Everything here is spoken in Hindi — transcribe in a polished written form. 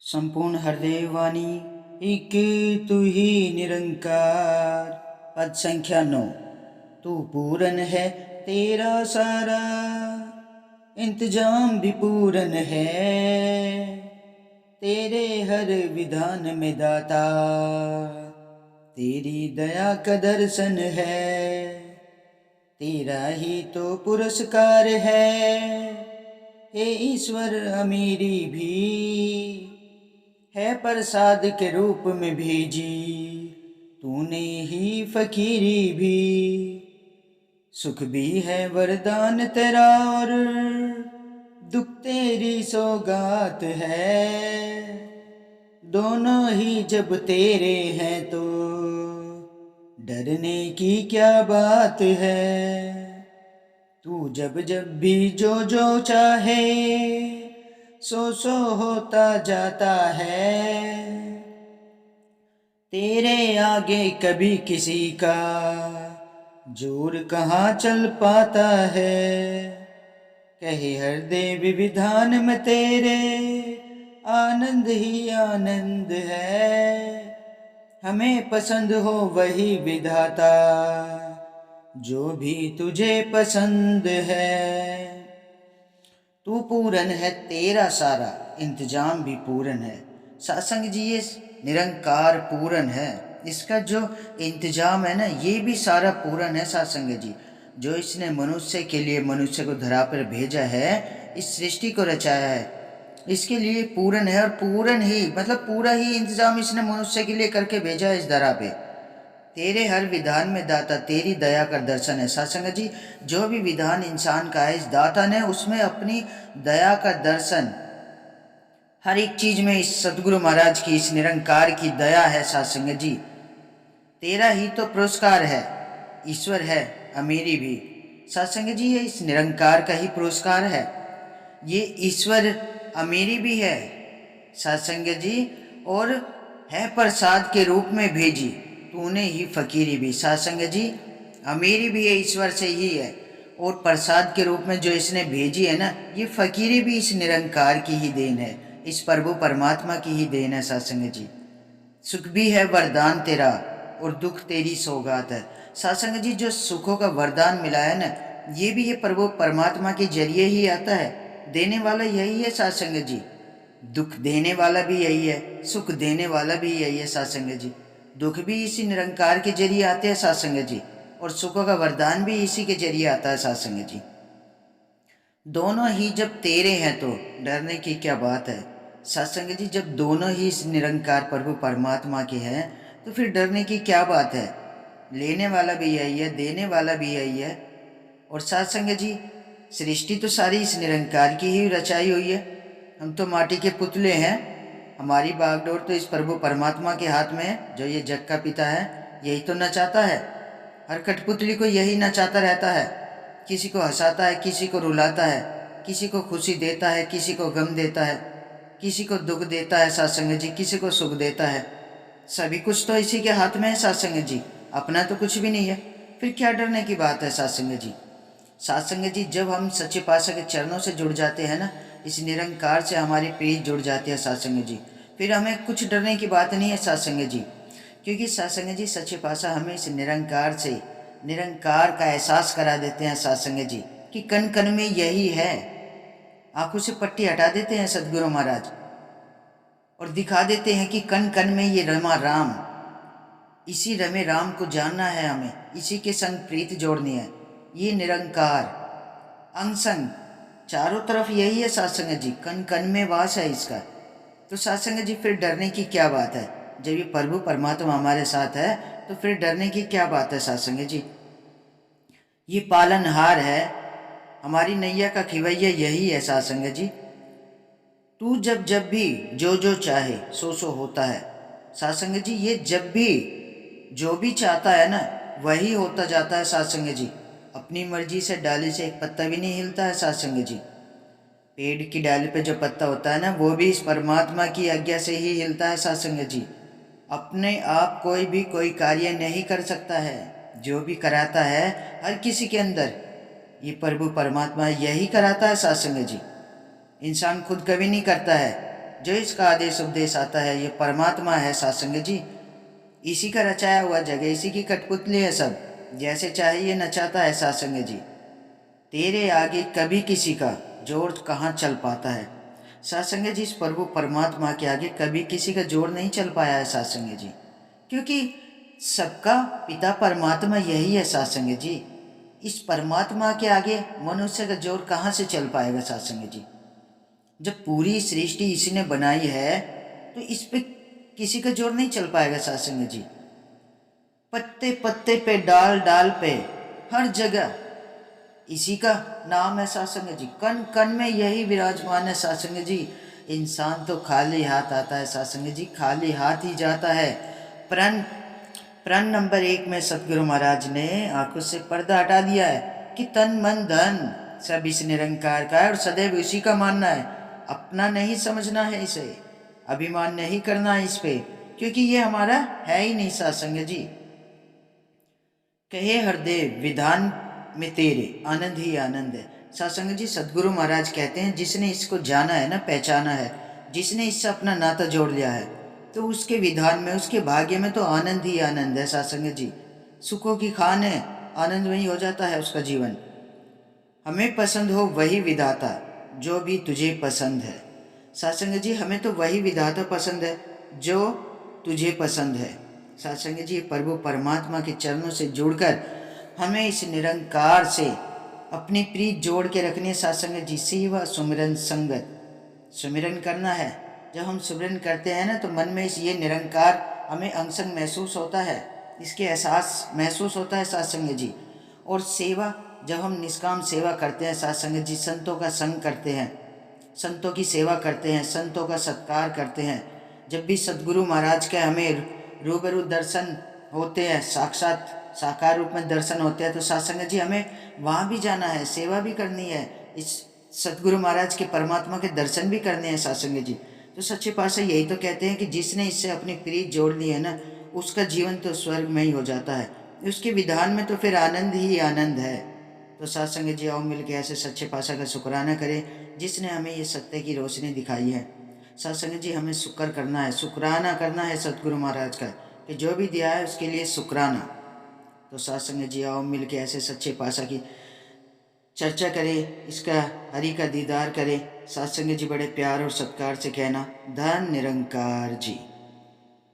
संपूर्ण हृदय वाणी एक तू ही निरंकार। पद संख्या 9। तू पूरन है तेरा सारा, इंतजाम भी पूरन है तेरे हर विधान में दाता। तेरी दया का दर्शन है, तेरा ही तो पुरस्कार है। हे ईश्वर अमीरी भी है प्रसाद के रूप में भेजी, तूने ही फकीरी भी। सुख भी है वरदान तेरा और दुख तेरी सौगात है। दोनों ही जब तेरे हैं तो डरने की क्या बात है। तू जब जब भी जो चाहे सो होता जाता है। तेरे आगे कभी किसी का जोर कहाँ चल पाता है। कहे हर देव विधान में तेरे आनंद ही आनंद है। हमें पसंद हो वही विधाता जो भी तुझे पसंद है। तू पूरन है तेरा सारा, इंतजाम भी पूरन है। सत्संग जी ये निरंकार पूरन है, इसका जो इंतजाम है ना ये भी सारा पूरन है। सत्संग जी जो इसने मनुष्य के लिए मनुष्य को धरा पर भेजा है, इस सृष्टि को रचाया है, इसके लिए पूरन है। और पूरन ही मतलब पूरा ही इंतजाम इसने मनुष्य के लिए करके भेजा है इस धरा पे। तेरे हर विधान में दाता तेरी दया का दर्शन है। सत्संग जी जो भी विधान इंसान का है, इस दाता ने उसमें अपनी दया का दर्शन हर एक चीज में इस सतगुरु महाराज की इस निरंकार की दया है। सत्संग जी तेरा ही तो पुरस्कार है, ईश्वर है अमीरी भी। सत्संग जी ये इस निरंकार का ही पुरस्कार है, ये ईश्वर अमीरी भी है सत्संग जी। और है प्रसाद के रूप में भेजी, तूने ही फकीरी भी। सत्संग जी अमीरी भी है ईश्वर से ही है, और प्रसाद के रूप में जो इसने भेजी है ना, ये फकीरी भी इस निरंकार की ही देन है, इस प्रभु परमात्मा की ही देन है। सत्संग जी सुख भी है वरदान तेरा और दुख तेरी सौगात है। सत्संग जी जो सुखों का वरदान मिला है ना, ये भी ये प्रभु परमात्मा के जरिए ही आता है। देने वाला यही है सत्संग जी, दुख देने वाला भी यही है, सुख देने वाला भी यही है। सत्संग जी दुख भी इसी निरंकार के जरिए आते हैं सत्संग जी, और सुखों का वरदान भी इसी के जरिए आता है सत्संग जी। दोनों ही जब तेरे हैं तो डरने की क्या बात है। सत्संग जी जब दोनों ही इस निरंकार प्रभु परमात्मा के हैं तो फिर डरने की क्या बात है। लेने वाला भी यही है, देने वाला भी यही है। और सत्संग जी सृष्टि तो सारी इस निरंकार की ही रचाई हुई है, हम तो माटी के पुतले हैं। हमारी बागडोर तो इस प्रभु परमात्मा के हाथ में है, जो ये जग का पिता है यही तो नचाता है। हर कठपुतली को यही नचाता रहता है, किसी को हंसाता है, किसी को रुलाता है, किसी को खुशी देता है, किसी को गम देता है, किसी को दुख देता है सत्संग जी, किसी को सुख देता है। सभी कुछ तो इसी के हाथ में है सत्संग जी, अपना तो कुछ भी नहीं है। फिर क्या डरने की बात है सत्संग जी। सत्संग जी जब हम सच्चे पातशाह के चरणों से जुड़ जाते हैं ना, इस निरंकार से हमारी प्रीत जुड़ जाती है सत्संग जी, फिर हमें कुछ डरने की बात नहीं है सत्संग जी। क्योंकि सत्संग जी सच्चे पातशाह हमें इस निरंकार से निरंकार का एहसास करा देते हैं सत्संग जी, कि कण कण में यही है। आंखों से पट्टी हटा देते हैं सदगुरु महाराज और दिखा देते हैं कि कण कण में ये रमा राम, इसी रमे राम को जानना है हमें, इसी के संग प्रीत जोड़नी है। ये निरंकार अंग संग चारों तरफ यही है सत्संग जी, कण कण में वास है इसका। तो सत्संग जी फिर डरने की क्या बात है, जब ये प्रभु परमात्मा हमारे साथ है तो फिर डरने की क्या बात है सत्संग जी। ये पालनहार है, हमारी नैया का खिवैया यही है सत्संग जी। तू जब जब भी जो चाहे सो होता है सत्संग जी। ये जब भी जो भी चाहता है ना वही होता जाता है सत्संग जी। अपनी मर्जी से डाली से एक पत्ता भी नहीं हिलता है सत्संग जी। पेड़ की डाली पे जो पत्ता होता है ना, वो भी इस परमात्मा की आज्ञा से ही हिलता है सत्संग जी। अपने आप कोई भी कोई कार्य नहीं कर सकता है, जो भी कराता है हर किसी के अंदर ये प्रभु परमात्मा यही कराता है सत्संग जी। इंसान खुद कभी नहीं करता है, जो इसका आदेश उपदेश आता है ये परमात्मा है सत्संग जी। इसी का रचाया हुआ जगह, इसी की कठपुतली है सब, जैसे चाहे ये नचाता है सत्संग जी। तेरे आगे कभी किसी का जोर कहाँ चल पाता है। सत्संग जी, इस प्रभु परमात्मा के आगे कभी किसी का जोर नहीं चल पाया है सत्संग जी, क्योंकि सबका पिता परमात्मा यही है सत्संग जी। इस परमात्मा के आगे मनुष्य का जोर कहाँ से चल पाएगा सत्संग जी। जब पूरी सृष्टि इसी ने बनाई है तो इस पे किसी का जोर नहीं चल पाएगा सत्संग जी। पत्ते पत्ते पे, डाल डाल पे, हर जगह इसी का नाम है सत्संग जी। कण कण में यही विराजमान है सत्संग जी। इंसान तो खाली हाथ आता है सत्संग जी, खाली हाथ ही जाता है। प्रण प्रण नंबर 1 में सतगुरु महाराज ने आंखों से पर्दा हटा दिया है कि तन मन धन सब इस निरंकार का है और सदैव उसी का मानना है। अपना नहीं समझना है इसे, अभिमान नहीं करना है इस पे, क्योंकि ये हमारा है ही नहीं सत्संग जी। कहे हरदेव विधान में तेरे आनंद ही आनंद है। सत्संग जी, सदगुरु महाराज कहते हैं जिसने इसको जाना है ना, पहचाना है, जिसने इससे अपना नाता जोड़ लिया है, तो उसके विधान में, उसके भाग्य में तो आनंद ही आनंद है सत्संग जी। सुखों की खान है, आनंदमयी हो जाता है उसका जीवन। हमें पसंद हो वही विधाता जो भी तुझे पसंद है। सत्संग जी, हमें तो वही विधाता पसंद है जो तुझे पसंद है। सत्संग जी, प्रभु परमात्मा के चरणों से जुड़कर हमें इस निरंकार से अपनी प्रीत जोड़ के रखनी है सत्संग जी। सेवा सुमिरन संगत, सुमिरन करना है। जब हम सुमिरन करते हैं ना तो मन में ये निरंकार हमें अंग संग महसूस होता है, इसके एहसास महसूस होता है सत्संग जी। और सेवा, जब हम निष्काम सेवा करते हैं सत्संग जी, संतों का संग करते हैं, संतों की सेवा करते हैं, संतों का सत्कार करते हैं, जब भी सदगुरु महाराज के हमें रूबरू दर्शन होते हैं, साक्षात साकार रूप में दर्शन होते हैं, तो सत्संग जी हमें वहाँ भी जाना है, सेवा भी करनी है, इस सदगुरु महाराज के परमात्मा के दर्शन भी करने हैं सत्संग जी। तो सच्चे पातशाह यही तो कहते हैं कि जिसने इससे अपनी प्रीत जोड़ ली है ना, उसका जीवन तो स्वर्ग में ही हो जाता है, उसके विधान में तो फिर आनंद ही आनंद है। तो सत्संग जी, आओ मिलकर ऐसे सच्चे पातशाह का शुक्राना करें जिसने हमें ये सत्य की रोशनी दिखाई है। सत्संग जी, हमें शुक्र करना है, शुक्राना करना है सतगुरु महाराज का कि जो भी दिया है उसके लिए शुक्राना। तो सत्संग जी, आओ मिलकर ऐसे सच्चे पातशाह की चर्चा करें, इसका हरि का दीदार करें। सत्संग जी, बड़े प्यार और सत्कार से कहना, धन निरंकार जी।